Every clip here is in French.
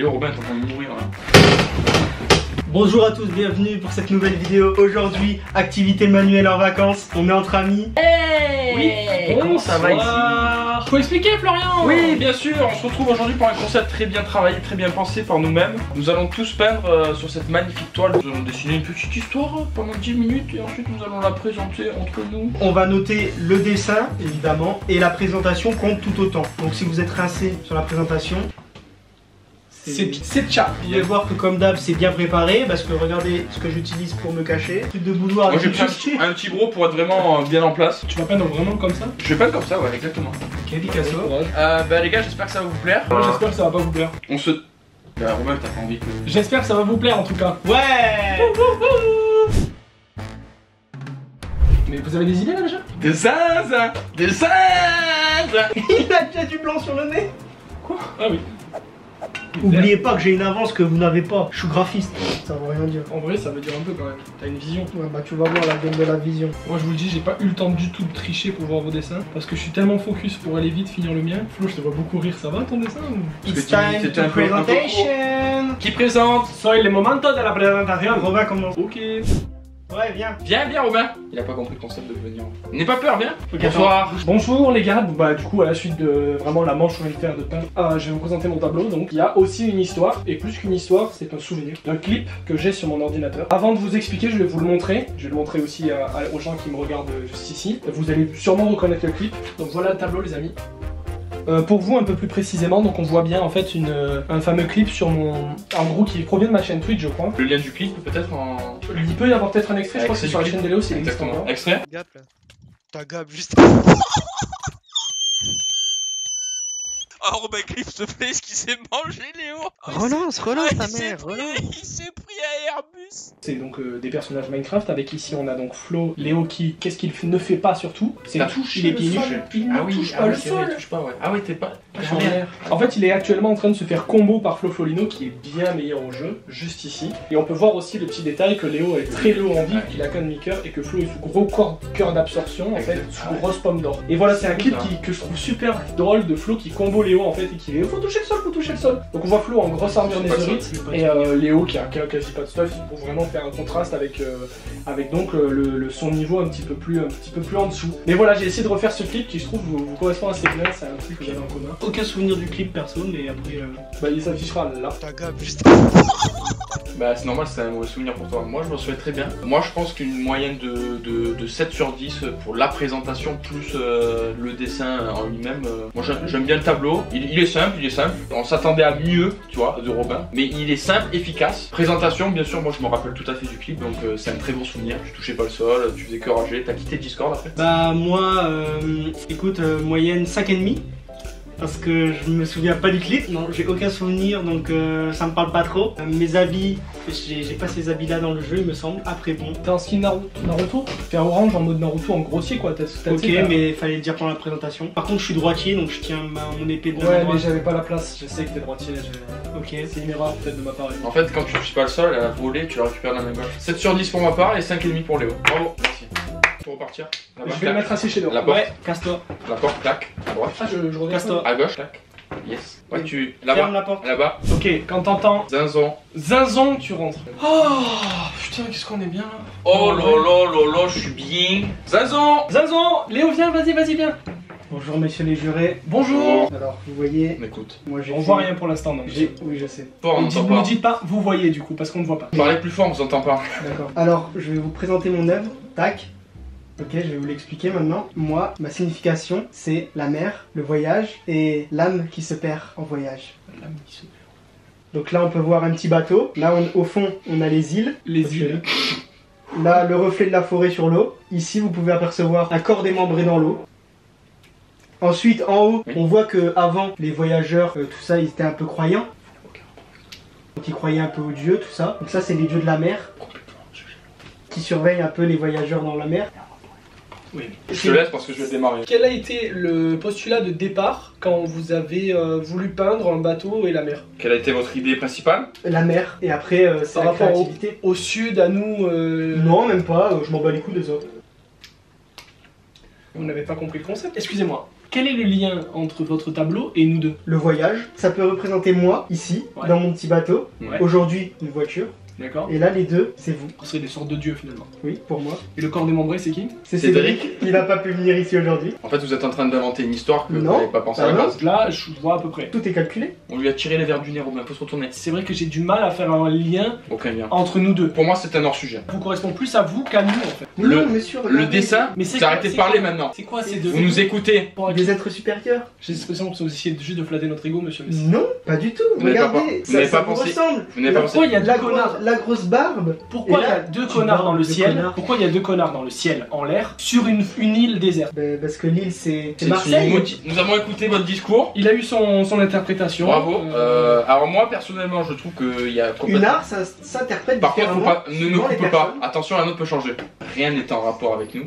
Léo, Robin, t'es en train de mourir là. Bonjour à tous, bienvenue pour cette nouvelle vidéo. Aujourd'hui, activité manuelle en vacances, on est entre amis. Hey Oui, comment ça va ici? Faut expliquer, Florian. Oui, bien sûr, on se retrouve aujourd'hui pour un concept très bien travaillé, très bien pensé par nous-mêmes. Nous allons tous peindre sur cette magnifique toile. Nous allons dessiner une petite histoire pendant 10 minutes et ensuite nous allons la présenter entre nous. On va noter le dessin, évidemment, et la présentation compte tout autant. Donc si vous êtes rincé sur la présentation, C'est tcha. vous allez voir que comme d'hab, c'est bien préparé, parce que regardez ce que j'utilise pour me cacher. Truc de boudoir. Moi j'ai pris un petit gros pour être vraiment bien en place. Tu vas peindre vraiment comme ça? Je vais peindre comme ça, ouais, exactement. Ok, Picasso. Bah les gars, j'espère que ça va vous plaire. Moi j'espère que ça va pas vous plaire. On se... Bah Romain, t'as pas envie que... J'espère que ça va vous plaire en tout cas. Ouais. Mais vous avez des idées là déjà? Des zinzins. Des zinzins. Il a déjà du blanc sur le nez. Quoi? Ah oui. Oubliez pas que j'ai une avance que vous n'avez pas. Je suis graphiste. Ça veut rien dire. En vrai ça veut dire un peu quand même. T'as une vision. Ouais, bah tu vas voir la gueule de la vision. Moi je vous le dis, j'ai pas eu le temps du tout de tricher pour voir vos dessins. Parce que je suis tellement focus pour aller vite finir le mien. Flo, je te vois beaucoup rire, ça va ton dessin ou... It's Parce que time c'était to un peu trop. presentation. Qui présente? Soy le momento de la présentation. Robin commence. Ok. Ouais, viens. Viens Romain. Il a pas compris le concept de venir. N'aie pas peur, viens. Ok, Bonsoir. Bonjour les gars, bah du coup à la suite de vraiment la manche solitaire de peindre, je vais vous présenter mon tableau. Donc il y a aussi une histoire, et plus qu'une histoire, c'est un souvenir d'un clip que j'ai sur mon ordinateur. Avant de vous expliquer, je vais vous le montrer. Je vais le montrer aussi aux gens qui me regardent juste ici. Vous allez sûrement reconnaître le clip. Donc voilà le tableau les amis. Pour vous un peu plus précisément, donc on voit bien en fait un fameux clip sur mon... En gros qui provient de ma chaîne Twitch je crois. Le lien du clip peut-être en... Il peut y avoir peut-être un extrait, je crois que c'est Extrait sur la du chaîne de Léo, c'est Exactement. Extrait. Gap là. T'as gap juste. Oh Robin Cliff, s'il te plaît, ce qu'il s'est mangé Léo. Relance ta mère, relance. Il s'est pris à Airbus. C'est donc des personnages Minecraft avec ici on a donc Flo, Léo qui, qu'est-ce qu'il ne fait pas surtout? C'est La touche, touche, il est le pieds nus. sol. Il ne Ah oui, touche ah pas oui, le c'est vrai, sol. il touche pas, ouais. Ah ouais, t'es pas En l'air. En fait, il est actuellement en train de se faire combo par Flo Flolino qui est bien meilleur au jeu, juste ici. Et on peut voir aussi le petit détail que Léo est très low en vie, qu'il a qu'un demi-cœur et que Flo est sous gros cœur d'absorption, en fait, sous grosse pomme d'or. Et voilà, c'est un clip que je trouve super drôle de Flo qui combo Léo en fait et qui est faut toucher le sol, faut toucher le sol. Donc on voit Flo en grosse armure netherite et Léo qui a quasi pas de stuff pour vraiment faire un contraste avec donc son niveau un petit peu plus en dessous. Mais voilà, j'ai essayé de refaire ce clip qui je trouve vous correspond assez bien, c'est un truc que j'avais en commun. Aucun souvenir du clip perso, mais après. Bah il s'affichera là. T'as gap juste. Bah c'est normal, c'est un mauvais souvenir pour toi. Moi je me souviens très bien. Moi je pense qu'une moyenne de 7 sur 10 pour la présentation plus le dessin en lui-même. Moi j'aime bien le tableau. Il est simple, On s'attendait à mieux, tu vois, de Robin. Mais il est simple, efficace. Présentation, bien sûr, moi je me rappelle tout à fait du clip. Donc c'est un très bon souvenir. Tu touchais pas le sol, tu faisais que rager. T'as quitté Discord après? Bah, moi, écoute, moyenne 5,5. Parce que je me souviens pas du clip, non, j'ai aucun souvenir donc ça me parle pas trop. Mes habits, j'ai pas ces habits là dans le jeu il me semble, après bon. T'es en skin Naruto? T'es en orange en mode Naruto en grossier quoi, Ok mais fallait le dire pendant la présentation. Par contre je suis droitier donc je tiens mon épée de la main ouais droite. mais j'avais pas la place, je sais que t'es droitier, Ok. c'est une erreur peut-être de ma part. En fait, quand tu touches pas le sol, elle a volé, tu la récupères de la main gauche. 7 sur 10 pour ma part et 5,5 pour Léo. Bravo, merci. Faut repartir. Je vais le mettre assis chez Léo. La porte. Ouais, casse-toi. La porte, tac. À droite. Ah je regarde. Casse-toi. À gauche, tac. Yes. Ouais, tu. Ferme Là-bas. la porte. Là-bas. Ok, quand t'entends Zinzon. Zinzon, tu rentres. Oh putain, qu'est-ce qu'on est bien là. Oh là, je suis bien. Zinzon. Zinzon, Léo viens, vas-y viens. Bonjour messieurs les jurés. Bonjour. Alors vous voyez, Écoute. moi j'ai. On voit rien pour l'instant non. Oui je sais. Fort, on Ne n'entend pas. dites pas, vous voyez du coup, parce qu'on ne voit pas. Parlez plus fort, on vous entend pas. D'accord. Alors je vais vous présenter mon œuvre. Tac. Ok, je vais vous l'expliquer maintenant. Moi, ma signification, c'est la mer, le voyage et l'âme qui se perd en voyage. Donc là, on peut voir un petit bateau. Là, au fond, on a les îles. Les îles. Là, le reflet de la forêt sur l'eau. Ici, vous pouvez apercevoir un corps démembré dans l'eau. Ensuite, en haut, on voit que avant, les voyageurs, tout ça, ils étaient un peu croyants. Donc ils croyaient un peu aux dieux, tout ça. Donc ça, c'est les dieux de la mer qui surveillent un peu les voyageurs dans la mer. Oui. Je te laisse parce que je vais démarrer. Quel a été le postulat de départ quand vous avez voulu peindre un bateau et la mer? Quelle a été votre idée principale? La mer, et après, c'est Par la rapport créativité. au sud, à nous Non, même pas, je m'en bats les couilles des autres. Vous n'avez pas compris le concept, excusez-moi. Quel est le lien entre votre tableau et nous deux? Le voyage, ça peut représenter moi, ici, Ouais. dans mon petit bateau. Ouais. Aujourd'hui, une voiture. D'accord. Et là, les deux, c'est vous. Ce serait des sortes de dieux finalement. Oui, pour moi. Et le corps démembré, c'est qui? C'est Cédric. Cédric. Il n'a pas pu venir ici aujourd'hui. En fait, vous êtes en train d'inventer une histoire que Non. vous n'avez pas pensé à la Ah non. base. Là, je vois à peu près. Tout est calculé. On lui a tiré les verres du nez, Robin, faut se retourner. C'est vrai que j'ai du mal à faire un lien Aucun lien. entre nous deux. Pour moi, c'est un hors-sujet. Ça vous correspond plus à vous qu'à nous en fait. Le- Non, monsieur, Le regardez. dessin, Mais c'est vous quoi- arrêtez de c'est parler quoi maintenant. C'est quoi ces deux? Vous nous écoutez. Des êtres supérieurs. J'ai l'impression que vous essayez juste de flatter notre ego, monsieur. Non, pas du tout. Vous n'avez pas Regardez, vous n'avez ça pas vous pensé. ressemble. Vous n'avez pas pensé. Pourquoi il y a deux La, connards? la grosse barbe. Pourquoi Et il y a là, deux tu connards parles dans le de ciel? connards. Pourquoi il y a deux connards dans le ciel, en l'air, sur une île déserte? Parce que l'île, c'est C'est Marseille. une maudite. Nous avons écouté votre discours. Il a eu son interprétation. Bravo. Alors moi, personnellement, je trouve qu'il y a Une complètement... art, ça s'interprète Par contre, faut différemment. pas, ne suivant les coupe pas. personnes. Attention, un autre peut changer. Rien n'est en rapport avec nous.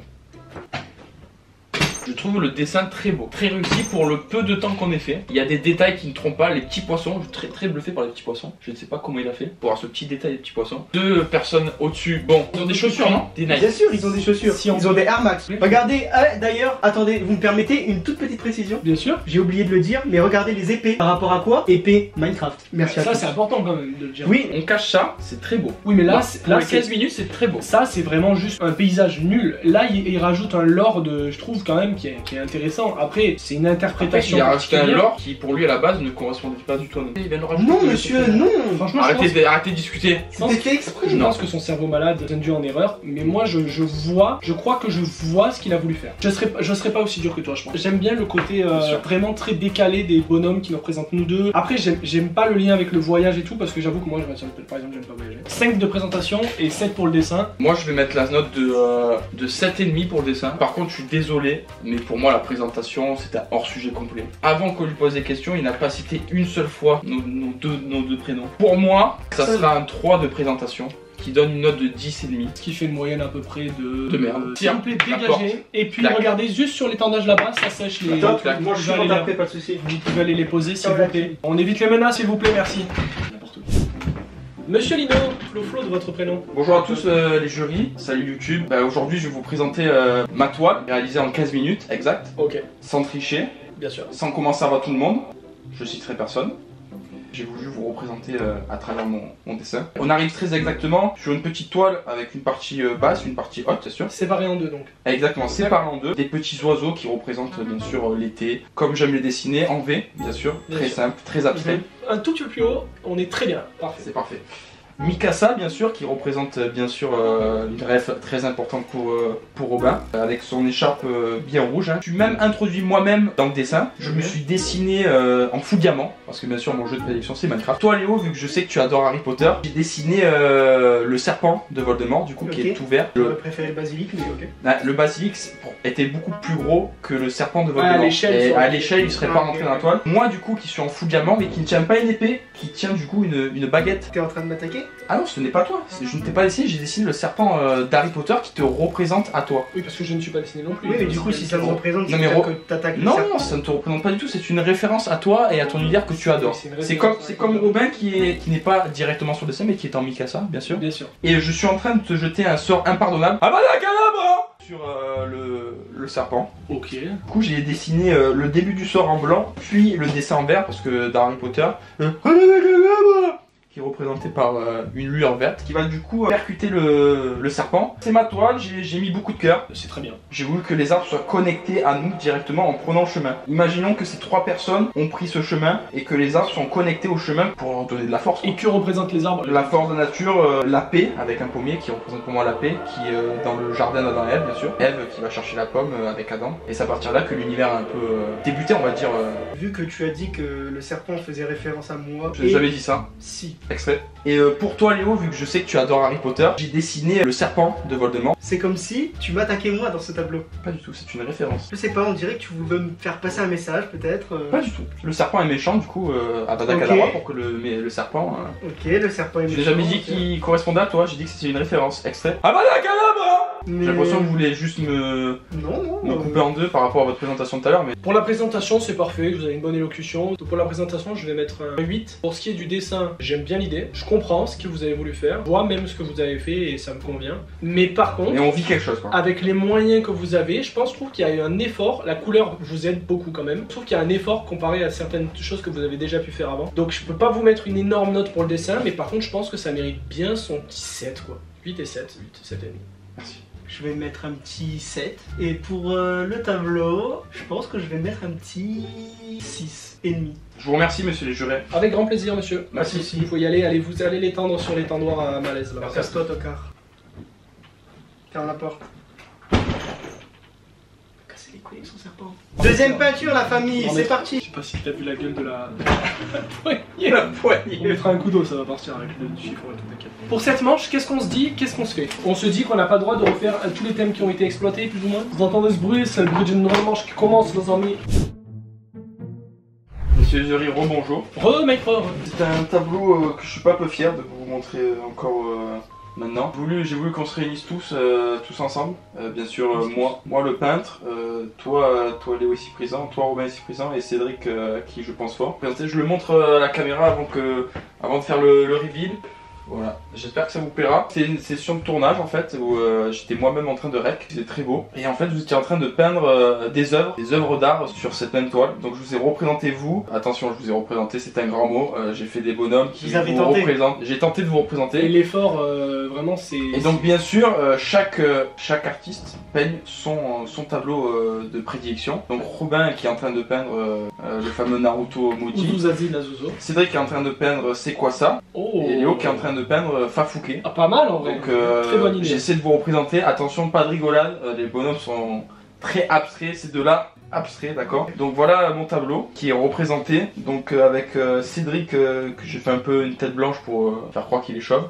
Je trouve le dessin très beau, très réussi pour le peu de temps qu'on ait fait. Il y a des détails qui ne trompent pas, les petits poissons, je suis très bluffé par les petits poissons. Je ne sais pas comment il a fait pour avoir ce petit détail des petits poissons. Deux personnes au-dessus, bon, ils ont des chaussures, non? Des Bien Nike. sûr, ils ont des chaussures. Si on- Ils ont des Air Max. Regardez, d'ailleurs, attendez, vous me permettez une toute petite précision? Bien sûr. J'ai oublié de le dire, mais regardez les épées. Par rapport à quoi? Épée Minecraft. Merci à Ça, tous. c'est important quand même de le dire. Oui, On cache ça, c'est très beau. Oui, mais là, Là, là, pour les 15 minutes, c'est très beau. ça, c'est vraiment juste un paysage nul. Là, il rajoute un lore de, je trouve quand même, qui est intéressant. Après, c'est une interprétation. Il a rajouté un particulière. lore qui, pour lui, à la base, ne correspondait pas du tout à nous. Il vient de rajouter non, des- monsieur, non. Franchement, je pense Arrêtez de discuter. C'était fait exprès. Je Non. pense que son cerveau malade est induit en erreur, mais moi je crois que je vois ce qu'il a voulu faire. Je serais pas aussi dur que toi, je pense. J'aime bien le côté Bien sûr. vraiment très décalé des bonhommes qui nous représentent nous deux. Après, j'aime pas le lien avec le voyage et tout, parce que j'avoue que moi, par exemple, j'aime pas voyager. 5 de présentation et 7 pour le dessin. Moi, je vais mettre la note de 7,5 pour le dessin. Par contre, je suis désolé, mais pour moi, la présentation, c'est un hors-sujet complet. Avant qu'on lui pose des questions, il n'a pas cité une seule fois nos deux prénoms. Pour moi, ça sera un 3 de présentation, qui donne une note de 10,5. Ce qui fait une moyenne à peu près De merde. S'il vous plaît, La porte. dégagez. Et puis Clac. regardez juste sur l'étendage là-bas, ça sèche les. Top, clac. moi je suis Vous allez rentré, pas de soucis. Vous pouvez aller les poser s'il Ah vous ouais. plaît. On évite les menaces s'il vous plaît, merci. N'importe où. Monsieur Lino, Flo de votre prénom. Bonjour à tous les jurys, salut YouTube. Aujourd'hui, je vais vous présenter ma toile, réalisée en 15 minutes, exact, Ok, sans tricher, bien sûr. sans comment ça va tout le monde. Je citerai personne. J'ai voulu vous représenter à travers mon dessin. On arrive très exactement sur une petite toile avec une partie basse, une partie haute, c'est sûr. Séparé en deux donc. Exactement, séparé en deux. Des petits oiseaux qui représentent bien sûr l'été, comme j'aime les dessiner, en V, bien sûr. Bien Très sûr. simple, très abstrait. Un tout petit peu plus haut, on est très bien. Parfait. C'est parfait. Mikasa, bien sûr, qui représente bien sûr une ref très importante pour Robin, avec son écharpe bien rouge. Hein. Je suis même introduit moi-même dans le dessin. Je me suis dessiné en full diamant, parce que bien sûr mon jeu de prédilection c'est Minecraft. Toi Léo, vu que je sais que tu adores Harry Potter, j'ai dessiné le serpent de Voldemort, du coup, qui Ok. est tout vert. J'aurais préféré le basilic, mais ok. Le basilic était beaucoup plus gros que le serpent de Voldemort. à l'échelle, Et ça aurait à été- l'échelle, il serait Ah, pas ok, rentré dans la ok. toile. Moi, du coup, qui suis en full diamant, mais qui ne tient pas une épée, qui tient du coup une baguette. T'es en train de m'attaquer? Ah non, ce n'est pas toi. Je ne t'ai pas dessiné, j'ai dessiné le serpent d'Harry Potter qui te représente à toi. Oui, parce que je ne suis pas dessiné non plus. Oui, mais du coup, si ça me représente, Non, c'est mais que t'attaques le Non, serpent. non, ça ne te représente pas du tout. C'est une référence à toi et à ton univers que tu adores. Oui, c'est C'est une comme, référence. c'est comme Robin qui n'est pas directement sur le dessin, mais qui est en Mikasa, bien sûr. Bien sûr. Et je suis en train de te jeter un sort impardonnable. Abracadabra sur le serpent. Ok. Du coup, j'ai dessiné le début du sort en blanc, puis le dessin en vert, parce que dans Harry Potter, qui est représenté par une lueur verte, qui va du coup percuter le serpent. C'est ma toile, j'ai mis beaucoup de cœur. C'est très bien. J'ai voulu que les arbres soient connectés à nous directement en prenant le chemin. Imaginons que ces 3 personnes ont pris ce chemin et que les arbres sont connectés au chemin pour leur donner de la force. Et que représentent les arbres? La force de la nature, la paix avec un pommier qui représente pour moi la paix, qui est dans le jardin d'Adam et Ève bien sûr. Ève qui va chercher la pomme avec Adam. Et c'est à partir de là que l'univers a un peu débuté, on va dire. Vu que tu as dit que le serpent faisait référence à moi. Je n'ai jamais dit ça, Si. exprès. Et pour toi Léo, vu que je sais que tu adores Harry Potter, j'ai dessiné le serpent de Voldemort. C'est comme si tu m'attaquais moi dans ce tableau. Pas du tout, c'est une référence. Je sais pas, on dirait que tu veux me faire passer un message peut-être. Pas du tout. Le serpent est méchant du coup à Avada Kedavra pour que le serpent... Ok, le serpent est Je n'ai méchant, jamais dit ok. qu'il correspondait à toi, j'ai dit que c'était une référence. Extrait. Avada Kedavra. Mais... J'ai l'impression que vous voulez juste me couper en deux par rapport à votre présentation de tout à l'heure, mais... Pour la présentation, c'est parfait, vous avez une bonne élocution. Donc pour la présentation, je vais mettre un 8. Pour ce qui est du dessin, j'aime bien l'idée. Je comprends ce que vous avez voulu faire. Je vois même ce que vous avez fait et ça me convient. Mais par contre... Et on vit quelque chose, quoi. Avec les moyens que vous avez, je trouve qu'il y a eu un effort. La couleur vous aide beaucoup quand même. Je trouve qu'il y a un effort comparé à certaines choses que vous avez déjà pu faire avant. Donc je peux pas vous mettre une énorme note pour le dessin, mais par contre je pense que ça mérite bien son petit 7 quoi. 8 et 7, 8, 7 et demi. Merci. Je vais mettre un petit 7. Et pour le tableau, je pense que je vais mettre un petit 6 et demi. Je vous remercie, monsieur les jurés. Avec grand plaisir, monsieur. Merci. Il faut y aller, allez, vous allez l'étendre sur l'étendoir à malaise là. Casse-toi, tocard. Ferme la porte. Casser les couilles avec son serpent. Deuxième peinture, la famille, c'est parti. Je sais pas si tu as vu la gueule de la Il a poignée. On mettra un coup d'eau, ça va partir avec le chiffon et tout, t'inquiète. Pour cette manche, qu'est-ce qu'on se dit? Qu'est-ce qu'on se fait? On se dit qu'on n'a pas le droit de refaire tous les thèmes qui ont été exploités, plus ou moins. Vous entendez ce bruit? C'est le bruit d'une nouvelle manche qui commence, les amis. Monsieur Zuri, rebonjour. Re-maker. C'est un tableau que je suis pas un peu fier de vous montrer encore maintenant. J'ai voulu qu'on se réunisse tous ensemble. Bien sûr, moi le peintre, toi Léo ici présent, toi Robin ici présent et Cédric à qui je pense fort. Je le montre à la caméra avant de faire le reveal. Voilà, j'espère que ça vous plaira. C'est une session de tournage en fait où j'étais moi-même en train de rec, c'était très beau. Et en fait vous étiez en train de peindre des œuvres d'art sur cette même toile. Donc je vous ai représenté vous. Attention, je vous ai représenté, c'est un grand mot. J'ai fait des bonhommes qui vous représentent. J'ai tenté de vous représenter. Et l'effort, vraiment c'est... Et donc bien sûr, chaque artiste peigne son tableau de prédilection. Donc Robin qui est en train de peindre le fameux Naruto Mochi. Uzuzazi Nazuzo. Cédric qui est en train de peindre C'est quoi ça? Oh. Et Léo qui est en train de peindre Fafouquet. Ah, pas mal en vrai. Donc très bonne idée. j'essaie de vous représenter. Attention, pas de rigolade. Les bonhommes sont très abstraits. Ces deux-là abstraits, d'accord. Donc voilà mon tableau qui est représenté. Donc avec Cédric que j'ai fait un peu une tête blanche pour faire croire qu'il est chauve.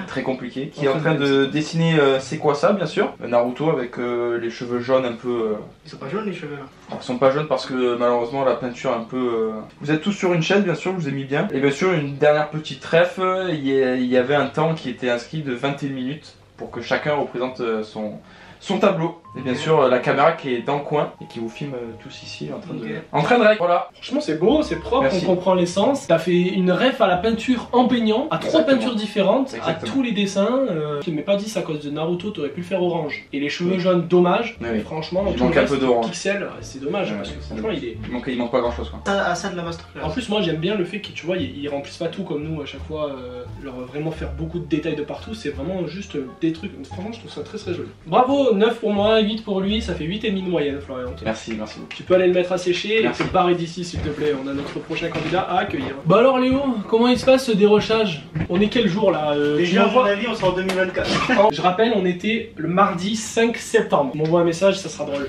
Très compliqué. Qui est en train de dessiner C'est quoi ça, bien sûr. Naruto avec les cheveux jaunes un peu. Ils sont pas jaunes les cheveux là. Ils sont pas jaunes parce que malheureusement la peinture un peu... Vous êtes tous sur une chaise bien sûr, je vous ai mis bien. Et bien sûr une dernière petite trèfle, il y avait un temps qui était inscrit de 21 minutes pour que chacun représente son tableau. Et bien sûr la caméra qui est dans le coin et qui vous filme tous ici en train de rec. Voilà. Franchement c'est beau, c'est propre, Merci. On comprend l'essence. T'as fait une ref à la peinture en peignant, à trois peintures différentes, à tous les dessins. Je m'ai pas dit ça à cause de Naruto, t'aurais pu le faire orange. Et les cheveux jaunes, dommage. Oui. Franchement, Il manque un peu d'orange. Pixel, c'est dommage parce que franchement Il manque pas grand chose quoi. Ça de la masterclass. En plus moi j'aime bien le fait qu'ils ils remplissent pas tout comme nous à chaque fois, leur vraiment faire beaucoup de détails de partout, c'est vraiment juste des trucs. Franchement je trouve ça très joli. Bravo, 9 pour moi, 8 pour lui, ça fait 8,5 de moyenne Florian. Merci. Tu peux aller le mettre à sécher Merci. et te barrer d'ici s'il te plaît, on a notre prochain candidat à accueillir. Bah alors Léo, comment il se passe ce dérochage? On est quel jour là Déjà à mon avis on sort en 2024. Je rappelle, on était le mardi 5 septembre. On m'envoie un message, ça sera drôle.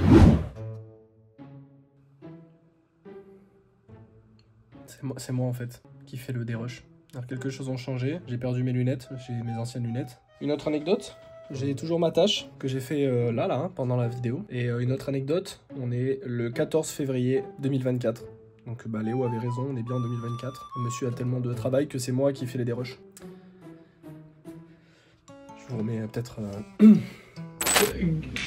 C'est moi en fait qui fait le dérush. Alors quelque chose a changé, j'ai perdu mes lunettes, j'ai mes anciennes lunettes. Une autre anecdote, j'ai toujours ma tâche que j'ai fait pendant la vidéo. Et une autre anecdote, on est le 14 février 2024. Donc Léo avait raison, on est bien en 2024. Le monsieur a tellement de travail que c'est moi qui fais les dérushs. Je vous remets peut-être...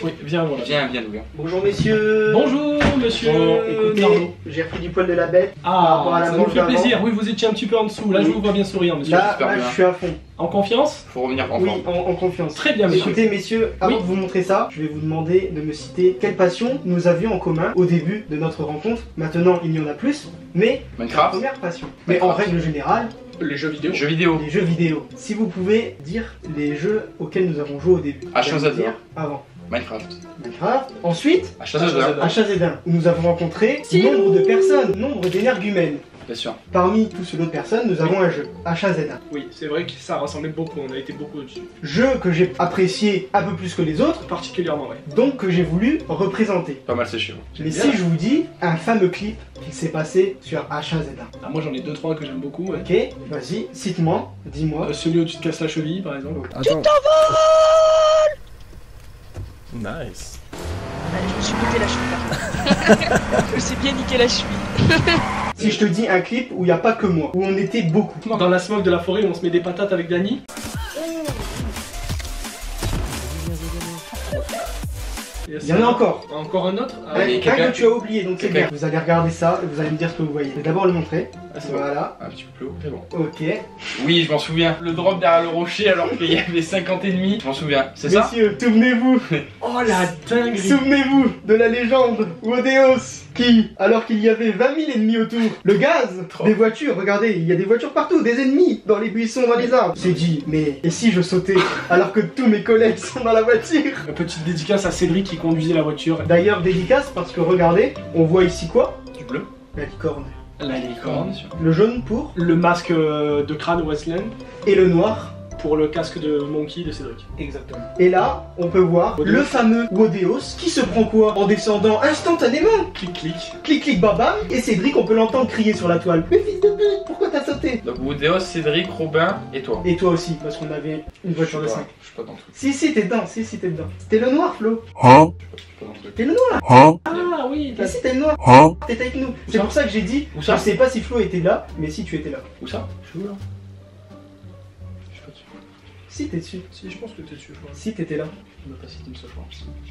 Oui, viens voilà. Viens Louis. Bonjour messieurs. Bonjour monsieur. Bon, écoutez, Nardo. j'ai repris du poil de la bête. par rapport à la ça nous manche fait d'avant. plaisir. Oui, vous étiez un petit peu en dessous. Là, je vous vois bien sourire, monsieur. Là, super bien. je suis à fond. En confiance? Faut revenir en Oui, forme. en confiance. Très bien, monsieur. Écoutez messieurs, avant Oui. de vous montrer ça, je vais vous demander de me citer quelle passion nous avions en commun au début de notre rencontre. Maintenant, il y en a plus, mais la Minecraft. première passion. Mais en règle générale, Les jeux vidéo. Jeux vidéo. les jeux vidéo. Si vous pouvez dire les jeux auxquels nous avons joué au début. H1Z1. Je vais vous dire avant. Minecraft. Minecraft. Ensuite, H1Z1. H1Z1, où nous avons rencontré nombre de personnes, nombre d'énergumènes. Bien sûr. Parmi tous ces autres personnes, nous avons un jeu, H1Z1. Oui, c'est vrai que ça rassemblait beaucoup. On a été beaucoup dessus. Jeu que j'ai apprécié un peu plus que les autres, Particulièrement, ouais. donc que j'ai voulu représenter. Pas mal séché. Mais si je vous dis un fameux clip qui s'est passé sur H1Z1. Ah, moi, j'en ai 2-3 que j'aime beaucoup. Ouais. Ok, vas-y, cite-moi, dis-moi. Celui où tu te casses la cheville, par exemple. Attends. Nice. Je me suis pété la cheville. Je me suis bien niqué la cheville. Si je te dis un clip où il n'y a pas que moi, où on était beaucoup. Dans la smoke de la forêt où on se met des patates avec Dany. Il y en a encore. Encore un autre. Ah, Allez, Un quelqu'un- que tu as oublié, donc c'est quelqu'un- bien. Vous allez regarder ça et vous allez me dire ce que vous voyez. Je vais d'abord le montrer. Ah, c'est bon. Voilà. Un petit peu plus haut, c'est bon. Ok. Oui, je m'en souviens. Le drop derrière le rocher alors qu'il y avait 50 ennemis. Je m'en souviens. C'est ça? Messieurs, souvenez-vous. Oh la dinguerie. Souvenez-vous de la légende Wodeos qui, alors qu'il y avait 20 000 ennemis autour, le gaz, des voitures, regardez, il y a des voitures partout, des ennemis dans les buissons, dans les arbres. S'est dit, mais et si je sautais alors que tous mes collègues sont dans la voiture? Une petite dédicace à Cédric qui conduisait la voiture. D'ailleurs, dédicace parce que regardez, on voit ici quoi? Du bleu. La licorne. La licorne. Le jaune pour Le masque de crâne Westland et le noir. pour le casque de Monkey de Cédric. Exactement. Et là, on peut voir Wodeos. le fameux Wodeos qui se prend quoi en descendant instantanément. Clic clic. Clic clic bam bam. Et Cédric, on peut l'entendre crier sur la toile. Mais fils de pute, pourquoi t'as sauté? Donc Wodeos, Cédric, Robin et toi. Et toi aussi, parce qu'on avait une voiture de 5. Je suis pas dans le truc. Si, t'es dedans, si, t'es dedans. C'était le noir, Flo. Je suis pas dans le truc. T'es le noir. Ah oui, Mais si, t'es le noir. T'étais avec nous. C'est ça pour ça que j'ai dit, Où je ça sais pas si Flo était là, mais si tu étais là. Où ça? Je suis où là? Je suis pas dessus. Si, t'es dessus. Si, je pense que t'es dessus, je crois. Si, t'étais là. Je me pas cité une seule fois.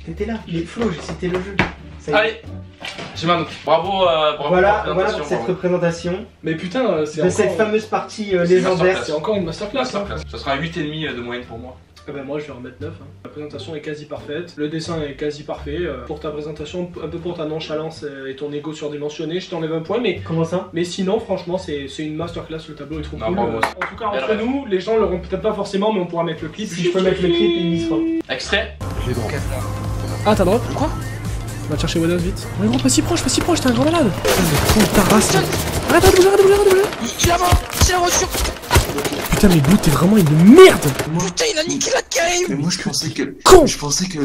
T'étais là. Mais Flo, j'ai cité le jeu. Ça y est. Allez, j'ai ma note. Bravo, bravo Voilà, pour la voilà présentation, pour cette bravo. représentation Mais putain, c'est de encore... cette fameuse partie C'est légendaire. C'est encore une masterclass, hein. Masterclass. Ça sera 8,5 de moyenne pour moi. Eh ben moi je vais en remettre 9. Hein. La présentation est quasi parfaite, le dessin est quasi parfait. Pour ta présentation, un peu pour ta nonchalance et ton ego surdimensionné, je t'enlève un point, Comment ça? mais sinon franchement c'est une masterclass, le tableau est trop Non, cool. bravo. En tout cas Belle entre rêve. nous, les gens l'auront peut-être pas forcément, mais on pourra mettre le clip. Si je peux mettre le clip, il y sera. Extrait. Ah t'as droit? Quoi? Va te chercher Wodeos vite. Mais gros, pas si proche, t'es un grand malade. Putain, ta race. Arrête de bouger, Il a mort. C'est la voiture. Putain mais Blue, t'es vraiment une merde. Putain, il a niqué la game. Mais moi je pensais que. Con. Je pensais que.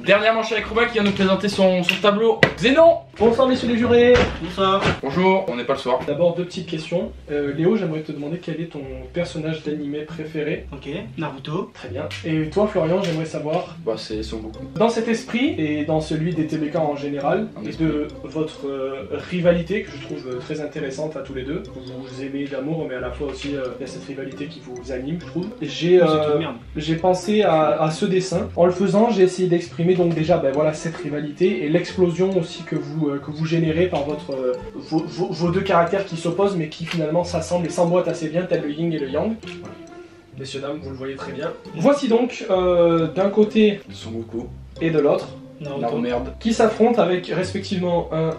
Dernière manche avec Robin qui vient nous présenter son tableau. Zénon. Bonsoir messieurs les jurés. Bonsoir. Bonjour, on n'est pas le soir. D'abord deux petites questions. Léo, j'aimerais te demander quel est ton personnage d'animé préféré. Ok, Naruto. Très bien. Et toi Florian, j'aimerais savoir, Bah c'est Son Goku. dans cet esprit et dans celui des TBK en général, En et esprit. de votre rivalité que je trouve très intéressante à tous les deux, vous vous aimez d'amour mais à la fois aussi il y a cette rivalité qui vous anime je trouve. J'ai pensé à ce dessin. En le faisant, j'ai essayé d'exprimer donc déjà ben voilà, cette rivalité et l'explosion aussi que vous générez par vos deux caractères qui s'opposent mais qui finalement s'assemblent et s'emboîtent assez bien, tel le yin et le yang. Messieurs, dames, vous le voyez très bien. Voici donc d'un côté Son Goku. et de l'autre Non merde. qui s'affrontent avec respectivement un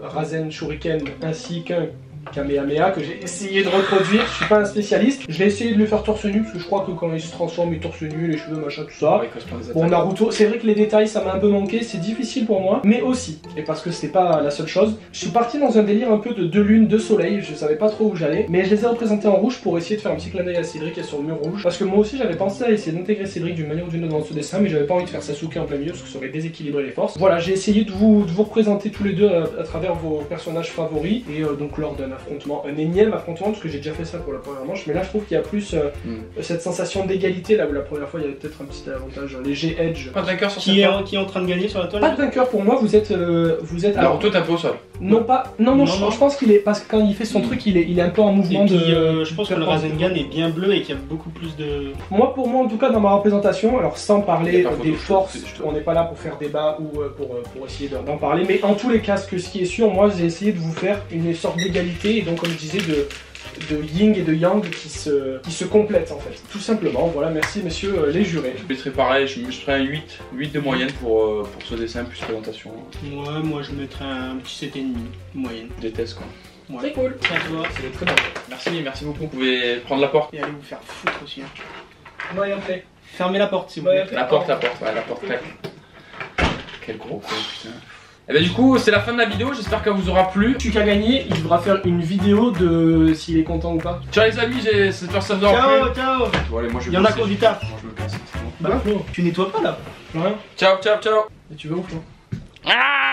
Rasen Shuriken ainsi qu'un Kamehameha que j'ai essayé de reproduire. Je suis pas un spécialiste. Je vais essayer de le faire torse nu parce que je crois que quand il se transforme, il torse nu, les cheveux, machin, tout ça. Ouais, il correspond à des Bon, attaques. Naruto, c'est vrai que les détails ça m'a un peu manqué, c'est difficile pour moi, mais aussi, et parce que c'était pas la seule chose, je suis parti dans un délire un peu de deux lunes, deux soleils, je savais pas trop où j'allais, mais je les ai représentés en rouge pour essayer de faire un petit clin d'œil à Cédric qui est sur le mur rouge, parce que moi aussi j'avais pensé à essayer d'intégrer Cédric d'une manière ou d'une autre dans ce dessin, mais j'avais pas envie de faire Sasuke en plein milieu parce que ça aurait déséquilibré les forces. Voilà, j'ai essayé de vous représenter tous les deux à travers vos personnages favoris, et donc lors d'un affrontement, un énième affrontement, parce que j'ai déjà fait ça pour la première manche, mais là je trouve qu'il y a plus cette sensation d'égalité, là où la première fois il y avait peut-être un petit avantage léger edge. Pas de vainqueur sur Qui cette est, fois. qui est en train de gagner sur la toile? Pas de vainqueur pour moi, vous êtes Alors toi t'es un peu au sol. non pas non, Non, je, non. je pense qu'il est parce que quand il fait son truc il est un peu en mouvement Et puis, de je pense que le Rasengan est bien bleu et qu'il y a beaucoup plus de... pour moi en tout cas dans ma représentation, alors sans Y parler a pas photo, des je te- forces, je te- on n'est pas là pour faire débat ou pour essayer d'en parler, mais en tous les cas ce qui est sûr, moi j'ai essayé de vous faire une sorte d'égalité et donc comme je disais de yin et de yang qui se complètent en fait. Tout simplement, voilà, merci messieurs les jurés. Je mettrais pareil, je ferais un 8 de moyenne pour ce dessin plus présentation. Ouais, moi je mettrais un petit 7,5 moyenne. Des tests quoi. Ouais. C'est cool. Ça te va. C'est très bien. Merci beaucoup, vous pouvez prendre la porte. Et allez vous faire foutre aussi. Hein. Moyen play. Fermez la porte s'il vous plaît. Moyen play. La porte claque. Quel gros con putain. Et bah du coup c'est la fin de la vidéo, j'espère qu'elle vous aura plu. Celui qui a gagné, il devra faire une vidéo de s'il est content ou pas. Ciao les amis, j'espère que ça vous aura Ciao, plu. ciao. Bon, allez, moi, je vais Il y en a me qui ont casser. du taf. Moi je me casse, c'est bon. Bah, tu nettoies pas là. Rien. Ciao. Et tu vas où, Flo? Ah